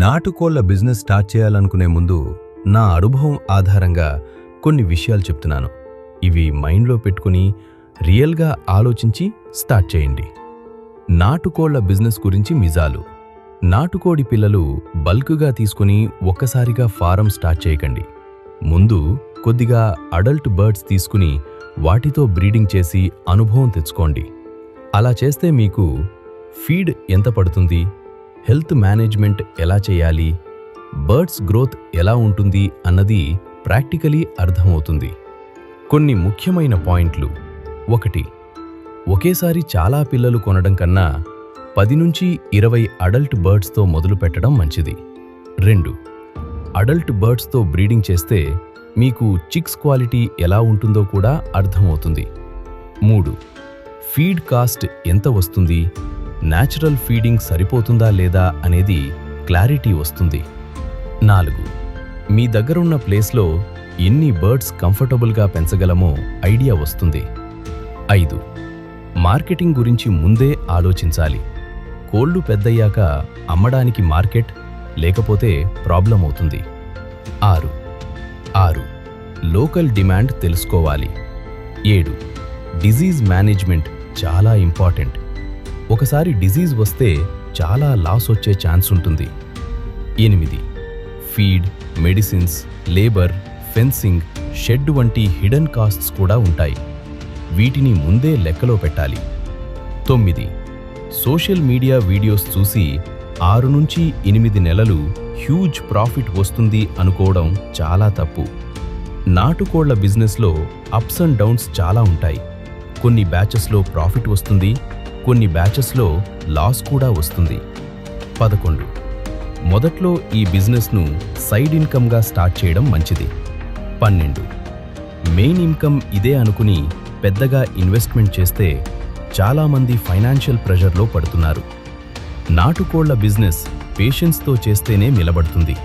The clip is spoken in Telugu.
నాటుకోళ్ల బిజినెస్ స్టార్ట్ చేయాలనుకునే ముందు నా అనుభవం ఆధారంగా కొన్ని విషయాలు చెప్తున్నాను. ఇవి మైండ్లో పెట్టుకుని రియల్గా ఆలోచించి స్టార్ట్ చేయండి. నాటుకోళ్ల బిజినెస్ గురించి మిజాలు. నాటుకోడి పిల్లలు బల్క్గా తీసుకుని ఒక్కసారిగా ఫారం స్టార్ట్ చేయకండి. ముందు కొద్దిగా అడల్ట్ బర్డ్స్ తీసుకుని వాటితో బ్రీడింగ్ చేసి అనుభవం తెచ్చుకోండి. అలా చేస్తే మీకు ఫీడ్ ఎంత పడుతుంది, హెల్త్ మేనేజ్మెంట్ ఎలా చేయాలి, బర్డ్స్ గ్రోత్ ఎలా ఉంటుంది అన్నది ప్రాక్టికలీ అర్థమవుతుంది. కొన్ని ముఖ్యమైన పాయింట్లు. 1. ఒకేసారి చాలా పిల్లలు కొనడం కన్నా 10 నుంచి 20 అడల్ట్ బర్డ్స్తో మొదలు పెట్టడం మంచిది. 2. అడల్ట్ బర్డ్స్తో బ్రీడింగ్ చేస్తే మీకు చిక్స్ క్వాలిటీ ఎలా ఉంటుందో కూడా అర్థమవుతుంది. 3. ఫీడ్ కాస్ట్ ఎంత వస్తుంది, న్యాచురల్ ఫీడింగ్ సరిపోతుందా లేదా అనేది క్లారిటీ వస్తుంది. 4. మీ దగ్గరున్న ప్లేస్లో ఎన్ని బర్డ్స్ కంఫర్టబుల్గా పెంచగలమో ఐడియా వస్తుంది. 5. మార్కెటింగ్ గురించి ముందే ఆలోచించాలి. కోళ్లు పెద్దయ్యాక అమ్మడానికి మార్కెట్ లేకపోతే ప్రాబ్లం అవుతుంది. 6. లోకల్ డిమాండ్ తెలుసుకోవాలి. 7. డిజీజ్ మేనేజ్మెంట్ చాలా ఇంపార్టెంట్. ఒకసారి డిజీజ్ వస్తే చాలా లాస్ వచ్చే ఛాన్స్ ఉంటుంది. 8. Feed, medicines, labour, fencing, shed వంటి హిడెన్ కాస్ట్స్ కూడా ఉంటాయి. వీటిని ముందే లెక్కలో పెట్టాలి. 9. సోషల్ మీడియా వీడియోస్ చూసి 6 నుంచి 8 నెలలు హ్యూజ్ ప్రాఫిట్ వస్తుంది అనుకోవడం చాలా తప్పు. నాటుకోళ్ల బిజినెస్లో అప్స్ అండ్ డౌన్స్ చాలా ఉంటాయి. కొన్ని బ్యాచెస్లో ప్రాఫిట్ వస్తుంది, కొన్ని బ్యాచెస్లో లాస్ కూడా వస్తుంది. 11. మొదట్లో ఈ బిజినెస్ను సైడ్ ఇన్కమ్గా స్టార్ట్ చేయడం మంచిది. 12. మెయిన్ ఇన్కమ్ ఇదే అనుకుని పెద్దగా ఇన్వెస్ట్మెంట్ చేస్తే చాలామంది ఫైనాన్షియల్ ప్రెషర్లో పడుతున్నారు. నాటుకోళ్ల బిజినెస్ పేషెన్స్తో చేస్తేనే నిలబడుతుంది.